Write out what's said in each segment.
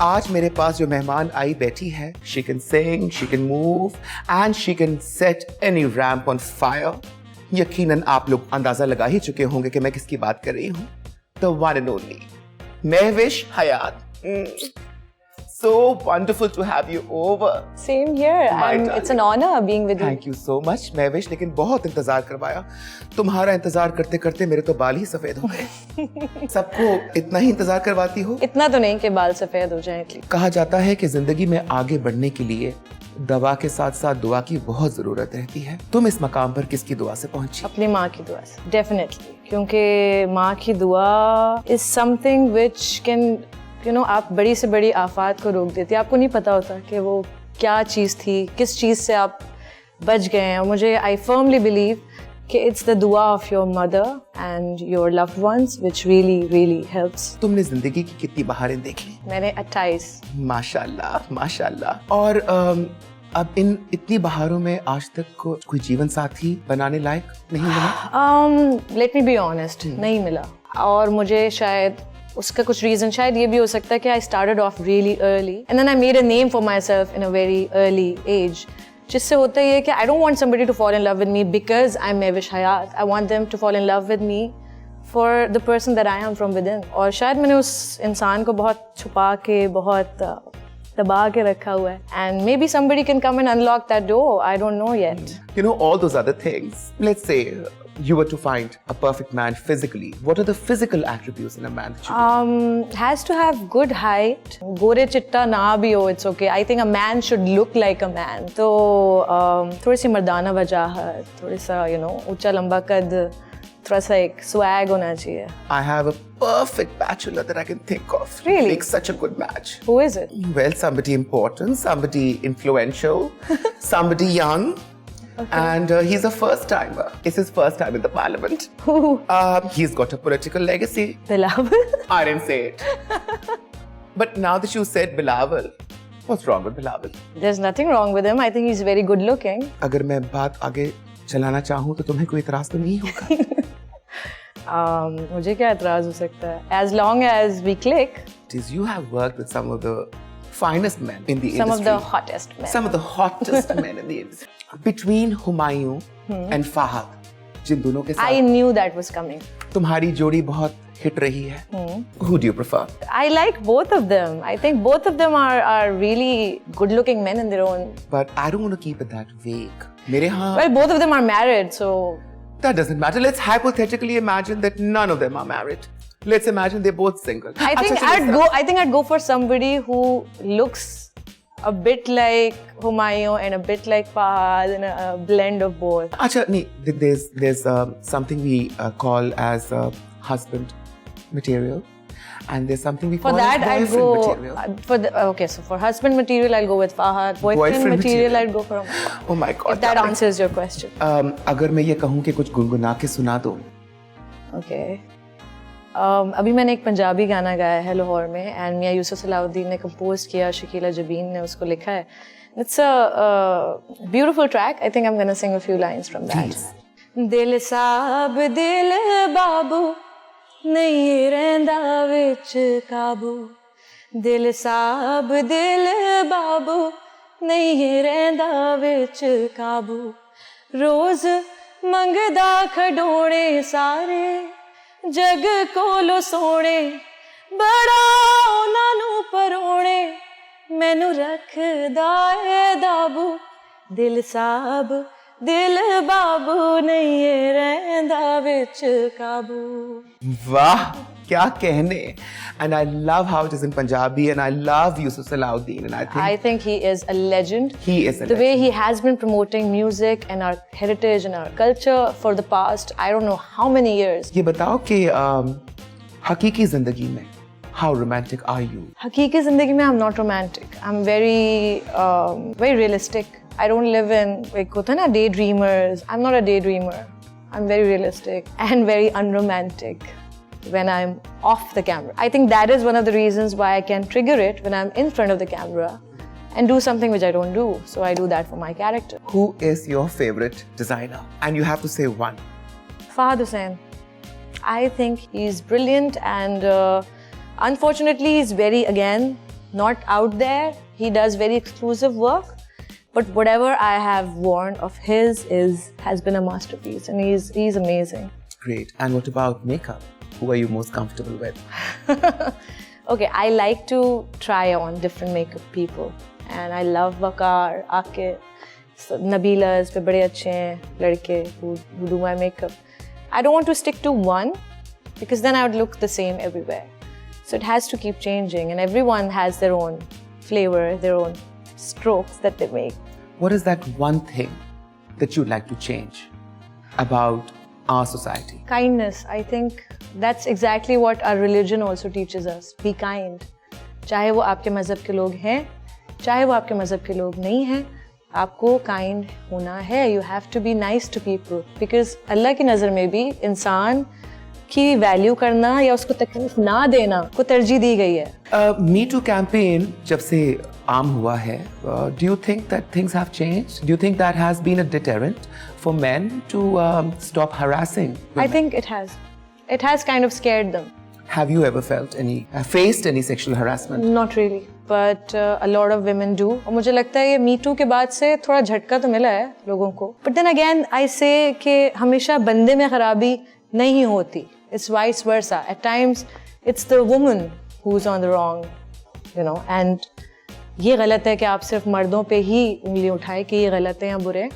आज मेरे पास जो मेहमान आई बैठी है, she can sing, she can move and she can set any ramp on fire. यकीनन आप लोग अंदाजा लगा ही चुके होंगे कि मैं किसकी बात कर रही हूँ. The one and only Mahwish Hayat. So wonderful to have you over. Same here. It's an honor being with you. Thank you so much, Mahwish. लेकिन बहुत इंतजार करवाया. तुम्हारा इंतजार करते करते मेरे तो बाल ही सफेद हो गए. सबको इतना ही इंतजार करवाती हो? इतना तो नहीं कि बाल सफेद हो जाएं. कहा जाता है कि जिंदगी में आगे बढ़ने के लिए दवा के साथ साथ दुआ की बहुत जरूरत रहती है. तुम इस मकाम पर किसकी दुआ से पहुंची? अपनी माँ की दुआ से. Definitely. क्योंकि माँ की दुआ is something which can आप बड़ी से बड़ी आफात को रोक देती है. आपको नहीं पता होता कि वो क्या चीज़ थी, किस चीज़ से आप बच गए हैं. मुझे I firmly believe कि it's the dua of your mother and your loved ones which really helps. तुमने जिंदगी की कितनी बहारें देख ली? मैंने 28. माशाल्लाह माशाल्लाह. और अब इन इतनी बहारों में आज तक कोई जीवन साथी बनाने लायक नहीं मिला? Let me be honest, नहीं मिला. और मुझे शायद उसका कुछ रीजन शायद ये भी हो सकता है कि I started off really early and then I made a name for myself in a very early age. जिससे होता ये है कि I don't want somebody to fall in love with me because I'm Mahwish Hayat. I want them to fall in love with me for the person that I am from within. और शायद मैंने उस इंसान को बहुत छुपा के बहुत दबा के रखा हुआ है. And maybe somebody can come and unlock that door. I don't know yet. All those other things. Let's say you were to find a perfect man physically. What are the physical attributes in a man that you has to have good height. गोरे चिट्टा ना भी हो, it's okay. I think a man should look like a man. तो थोड़ी सी मर्दाना वजाहत, थोड़ी सा ऊंचा लंबा कद, थोड़ा सा एक swag होना चाहिए. I have a perfect bachelor that I can think of. Really? Makes such a good match. Who is it? Well, somebody important, somebody influential, somebody young. Okay. And he's a first timer. It's his first time in the parliament. He's got a political legacy. Bilawal? I didn't say it. But now that you said Bilawal, what's wrong with Bilawal? There's nothing wrong with him. I think he's very good looking. अगर मैं बात आगे चलाना चाहूँ तो तुम्हें कोई इतराज तो नहीं होगा? मुझे क्या इतराज हो सकता है? As long as we click. You have worked with some of the finest men in the industry. Some of the hottest men. Some of the hottest men in the industry. Between Humayun and Fahad, जिन दोनों के साथ I knew that was coming. तुम्हारी जोड़ी बहुत hit रही है. Who do you prefer? I like both of them. I think both of them are really good-looking men in their own. But I don't want to keep it that vague. मेरे यहाँ. Well, both of them are married, so. That doesn't matter. Let's hypothetically imagine that none of them are married. Let's imagine they're both single. I think I'd go for somebody who looks a bit like Humayun and a bit like Fahad and a blend of both. Acha, there's something we call as husband material, and there's something we call as boyfriend material. Okay, so for husband material, I'll go with Fahad. Boyfriend material, I'd go for Humayun. Oh my God! If that answers your question. अगर मैं ये कहूँ कि कुछ गुनगुना के सुना दो. Okay. अभी मैंने एक पंजाबी गाना गाया है लाहौर में एंड मियां यूसुफ सलाउद्दीन ने कंपोज किया, शकीला जबीन ने उसको लिखा है. It's a beautiful track. I think I'm going to sing a few lines from that. दिल साब दिल बाबू नहीं रहंदा विच काबू. दिल साब दिल बाबू नहीं रहंदा विच काबू. रोज मंगदा खडोणे सारे जग कोलो सोने. बड़ा उन्हां नूं परोणे मैनू रखदा है दाबू. दिल साब दिल बाबू नहीं रहंदा विच काबू. वाह, क्या कहने. And I love how it is in Punjabi, and I love Yusuf Salahuddin, and I think he is a legend. He is a legend. The way he has been promoting music and our heritage and our culture for the past, I don't know how many years. ये बताओ कि हकीकी जिंदगी में how romantic are you? हकीकी जिंदगी में I'm not romantic. I'm very realistic. I don't live in like होता है ना daydreamers. I'm not a daydreamer. I'm very realistic and very unromantic when I'm off the camera. I think that is one of the reasons why I can trigger it when I'm in front of the camera and do something which I don't do. So I do that for my character. Who is your favorite designer? And you have to say one. Fahad Hussain. I think he's brilliant, and unfortunately he's very, again, not out there. He does very exclusive work, but whatever I have worn of his has been a masterpiece, and he's amazing. Great. And what about makeup? Who are you most comfortable with? Okay, I like to try on different makeup people, and I love Waqar, Akif, Nabila is bade achhe hain ladke who do my makeup. I don't want to stick to one because then I would look the same everywhere. So it has to keep changing, and everyone has their own flavor, their own strokes that they make. What is that one thing that you'd like to change about our society? Kindness. I think that's exactly what our religion also teaches us. Be kind. चाहे वो आपके मज़हब के लोग हैं, चाहे वो आपके मज़हब के लोग नहीं हैं, आपको kind होना है. You have to be nice to people, because अल्लाह की नज़र में भी इंसान की वैल्यू करना या उसको तकलीफ ना देना को तरजीह दी गई है. Me Too campaign जब से आम हुआ है, do you think that things have changed? Do you think that has been a deterrent for men to stop harassing women? I think it has. It has kind of scared them. Have you ever faced any sexual harassment? Not really, but a lot of women do. और मुझे लगता है ये Me Too के बाद से थोड़ा झटका तो मिला है लोगों को. But then again, I say कि हमेशा बंदे में खराबी नहीं होती. It's vice versa. At times, it's the woman who's on the wrong, and ये गलत है कि आप सिर्फ मर्दों पे ही उंगली उठाए कि ये गलत है या बुरे.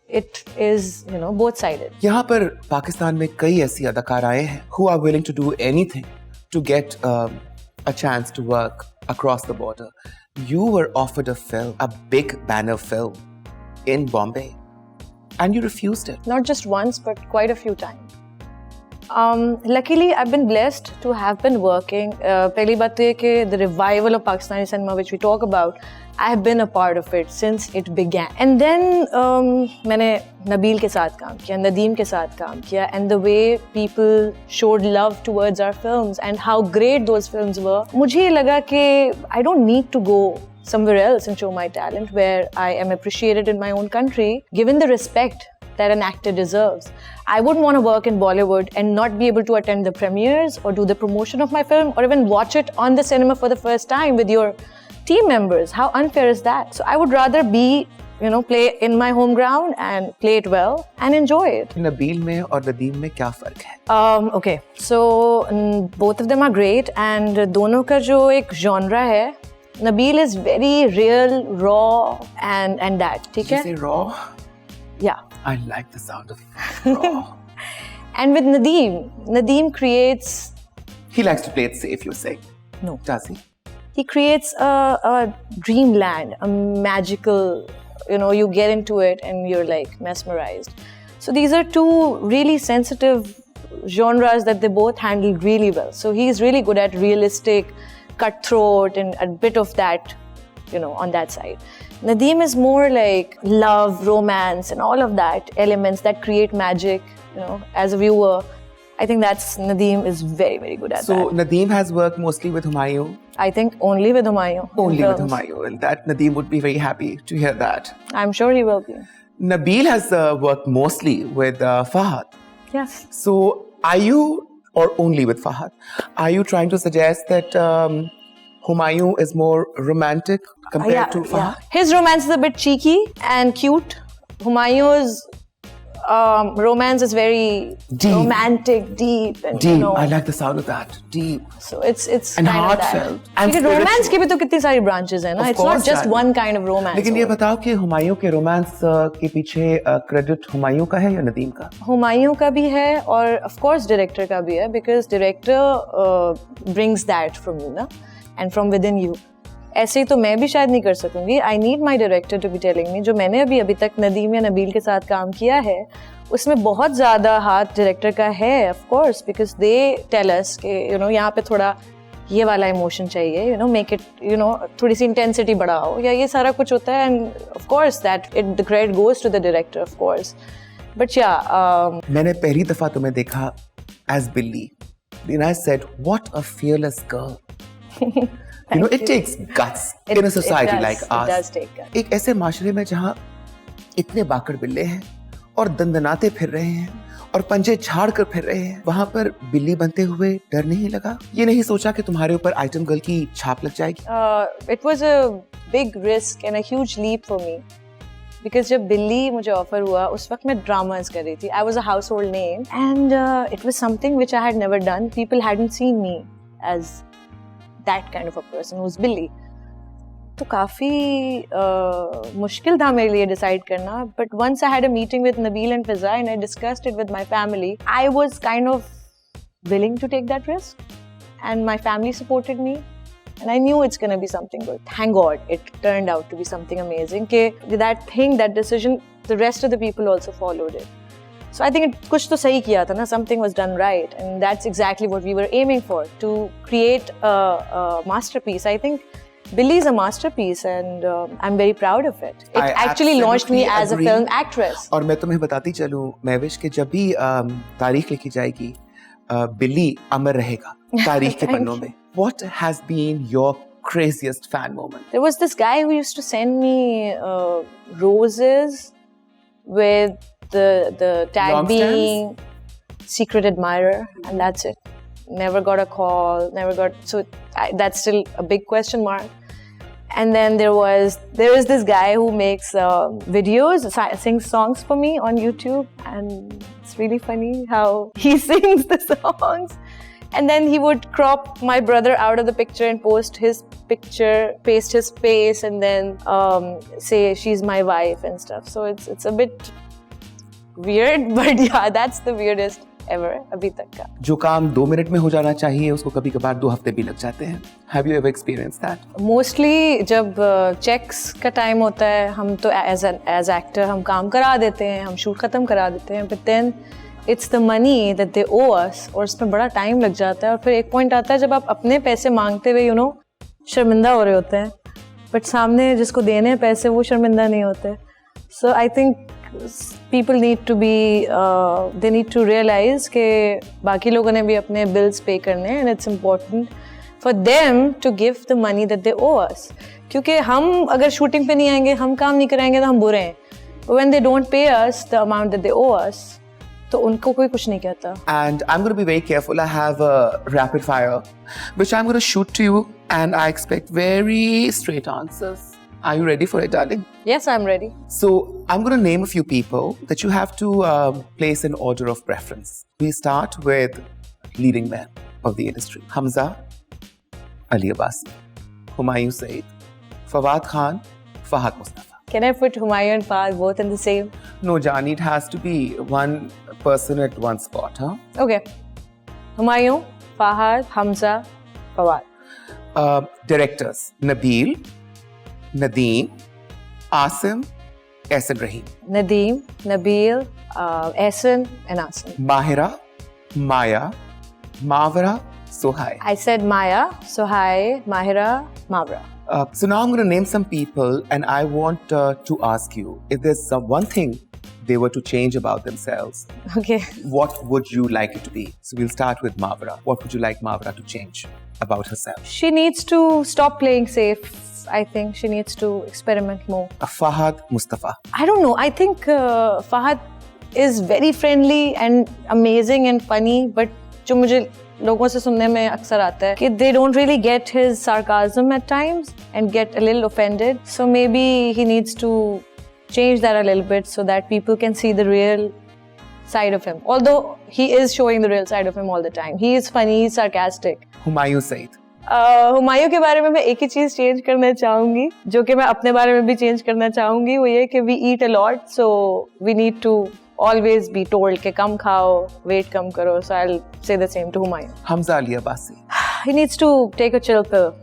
It is, both sided. यहाँ पर पाकिस्तान में कई ऐसी अदाकाराएं हैं who are willing to do anything to get a chance to work across the border. You were offered a film, a big banner film in Bombay, and you refused it. Not just once, but quite a few times. Luckily, I've been blessed to have been working. पहली बात तो ये कि the revival of Pakistani cinema, which we talk about, I have been a part of it since it began. And then मैंने नबील के साथ काम किया, नदीम के साथ काम किया, and the way people showed love towards our films and how great those films were. मुझे ये लगा कि I don't need to go somewhere else and show my talent where I am appreciated in my own country, given the respect that an actor deserves. I wouldn't want to work in Bollywood and not be able to attend the premieres or do the promotion of my film or even watch it on the cinema for the first time with your team members. How unfair is that? So I would rather be, play in my home ground and play it well and enjoy it. Nabeel में और नदीम में क्या फर्क है? Okay, so both of them are great, and दोनों का जो एक genre है, Nabeel is very real, raw, and that. ठीक है? Did you say raw? Yeah. I like the sound of raw. And with Nadeem creates... He likes to play it safe, you're saying. No. Does he? He creates a dreamland, a magical, you get into it and you're like mesmerized. So these are two really sensitive genres that they both handle really well. So he's really good at realistic, cutthroat, and a bit of that, on that side. Nadeem is more like love, romance, and all of that elements that create magic, as a viewer. I think Nadeem is very, very good at that. So Nadeem has worked mostly with Humayun? I think only with Humayun. Only with Humayun. And that Nadeem would be very happy to hear that. I'm sure he will be. Nabeel has worked mostly with Fahad. Yes. So are you, or only with Fahad, are you trying to suggest that Humayun is more romantic compared to Fahad? Yeah. His romance is a bit cheeky and cute. Humayun's romance is very deep. Romantic, deep, and deep. I like the sound of that. Deep. So it's and kind heartfelt. And romance के भी तो कितनी सारी branches हैं ना. It's not just one kind of romance. लेकिन ये बताओ कि हुमायूं के romance के पीछे credit हुमायूं का है या नदीम का? हुमायूं का भी है और of course director का भी है, because director brings that from you ना, and from within you. ऐसे ही तो मैं भी शायद नहीं कर सकूंगी. I need my director to be telling me. जो मैंने अभी तक नदीम या नबील के साथ काम किया है, उसमें बहुत ज़्यादा हाथ डायरेक्टर का है, of course, because they tell us कि यहाँ पे थोड़ा ये वाला इमोशन चाहिए, make it, थोड़ी सी intensity बढ़ाओ, या ये सारा कुछ होता है, and of course the credit goes to the director, of course. But yeah. मैंने पहली दफा तुम्हें देखा as Billy. Then I said, what a fearless girl. It takes guts in a society like ours. It does take guts. एक ऐसे माशरे में जहाँ इतने बाकड़ बिल्ले हैं और दंदनाते फिर रहे हैं और पंजे झाड़ कर फिर रहे हैं, वहाँ पर बिल्ली बनते हुए डर नहीं लगा? ये नहीं सोचा कि तुम्हारे ऊपर आइटम गर्ल की छाप लग जाएगी? It was a big risk and a huge leap for me. Because जब बिल्ली मुझे ऑफर हुआ उस वक्त मैं ड्रामास कर रही थी. I was a household name and it was something which I had never done. People hadn't seen me as that kind of a person who's बिल्ली. तो काफी मुश्किल था मेरे लिए डिसाइड करना. But once I had a meeting with Nabil and Fiza and I discussed it with my family, I was kind of willing to take that risk, and my family supported me. And I knew it's going to be something good. Thank God it turned out to be something amazing. That thing, that decision, the rest of the people also followed it. So I think kuch to sahi kiya tha na, something was done right. And that's exactly what we were aiming for, to create a masterpiece. I think Billy is a masterpiece and I'm very proud of it. It actually launched me as a film actress. और मैं तुम्हें बताती चलूं, महविश, कि जब भी तारीख लिखी जाएगी, बिल्ली अमर रहेगा तारीख के पन्नों में. What has been your craziest fan moment? There was this guy who used to send me roses with the tag Long being secret admirer, and that's it. Never got a call, that's still a big question mark. And then there is this guy who makes videos, sings songs for me on YouTube, and it's really funny how he sings the songs. And then he would crop my brother out of the picture and post his picture, paste his face, and then say she's my wife and stuff. So it's a bit weird, but yeah, that's the weirdest ever अभी तक का. जो काम 2 minute में हो जाना चाहिए उसको कभी कभार 2 हफ्ते भी लग जाते हैं. Have you ever experienced that? Mostly जब checks का टाइम होता है, हम तो as actor हम काम करा देते हैं, हम शूट खत्म करा देते हैं, but then it's the money that they owe us, और उसमें बड़ा टाइम लग जाता है. और फिर एक पॉइंट आता है जब आप अपने पैसे मांगते हुए शर्मिंदा हो रहे होते हैं, बट सामने जिसको देने हैं पैसे वो शर्मिंदा नहीं होते. So I think people need to be they need to realize कि बाकी लोगों ने भी अपने bills pay करने हैं, and it's important for them to give the money that they owe us. क्योंकि हम अगर शूटिंग पे नहीं आएंगे, हम काम नहीं कराएंगे तो हम बुरे हैं. But when they don't pay us the amount that they owe us, तो उनको कोई कुछ नहीं कहता. And I'm going to be very careful. I have a rapid fire which I'm going to shoot to you, and I expect very straight answers. Are you ready for it, darling? Yes, I'm ready. So I'm going to name a few people that you have to place in order of preference. We start with leading men of the industry: Hamza, Ali Abbasi, Humayun Saeed, Fawad Khan, Fahad Mustafa. Can I put Humayun and Fahad both in the same? No, Jani, it has to be one person at one spot, huh? Okay. Humayun, Fahad, Hamza, Fawad. Directors: Nabil, Nadeem, Asim, Ehsan Rahim. Nadeem, Nabil, Ehsan and Asim. Mahira, Maya, Mavra, Sohai. I said Maya, Sohai, Mahira, Mavra. So now I'm going to name some people, and I want to ask you if there's one thing they were to change about themselves. Okay. What would you like it to be? So we'll start with Mavra. What would you like Mavra to change about herself? She needs to stop playing safe. I think she needs to experiment more. Fahad Mustafa. I don't know. I think Fahad is very friendly and amazing and funny, but जो मुझे लोगों से सुनने में अक्सर आता है कि they don't really get his sarcasm at times and get a little offended. So maybe he needs to change that a little bit so that people can see the real side of him. Although he is showing the real side of him all the time. He is funny, he is sarcastic. Humayun Saeed. Humayun के बारे में मैं एक ही चीज change करना चाहूंगी, जो कि मैं अपने बारे में भी चेंज करना चाहूंगी, वो ये कि we eat a lot, so we need to always be told कि कम खाओ, weight कम करो. So I'll say the same to Humayun. Hamza Ali Abbasi. He needs to take a chill pill.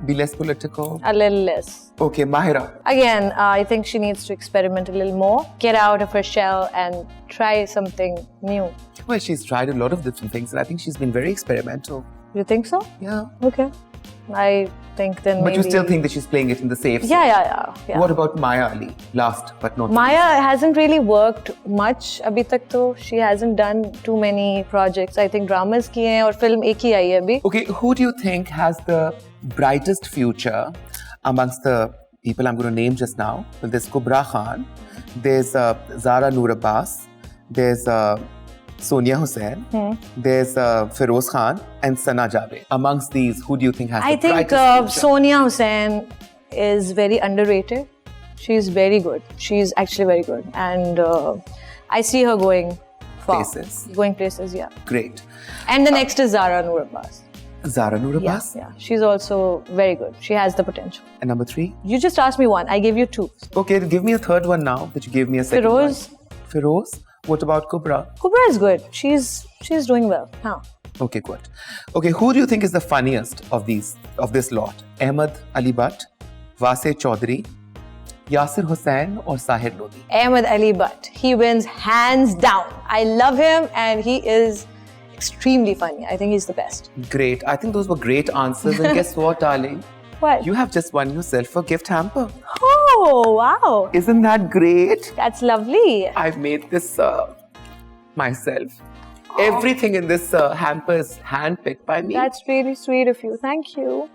Be less political. A little less. Okay, Mahira. Again, I think she needs to experiment a little more, get out of her shell and try something new. Well, she's tried a lot of different things, and I think she's been very experimental. You think so? Yeah. Okay. I think then But maybe... you still think that she's playing it in the safe side? Yeah. What about Maya Ali? Last but not Maya least. hasn't really worked much abhi tak to. She hasn't done too many projects. I think dramas kiye hain aur film ek hi aayi hai abhi. Okay, who do you think has the brightest future amongst the people I'm going to name just now? Well, there's Kubra Khan, there's Zara Noor Abbas, there's Sonia Hussain, there's Feroz Khan and Sana Javed. Amongst these, who do you think has I the think brightest future? Sonia Hussain is very underrated. She's very good. She's actually very good. And I see her going far. Places. Going places, yeah. Great. And the next is Zara Noor Abbas. Zara Noor Abbas. Yeah. She's also very good. She has the potential. And number 3? You just asked me one. I gave you 2. Okay, give me a third one now that you gave me a second Feroz. one. Feroz? What about Kubra? Kubra is good. She's doing well. Huh. Okay, good. Okay, who do you think is the funniest of this lot? Ahmed Ali Butt, Wase Chaudhary, Yasir Hussain or Sahir Lodi? Ahmed Ali Butt. He wins hands down. I love him and he is extremely funny. I think he's the best. Great. I think those were great answers. And guess what, darling? What? You have just won yourself a gift hamper. Oh, wow. Isn't that great? That's lovely. I've made this myself. Everything in this hamper is handpicked by me. That's really sweet of you. Thank you.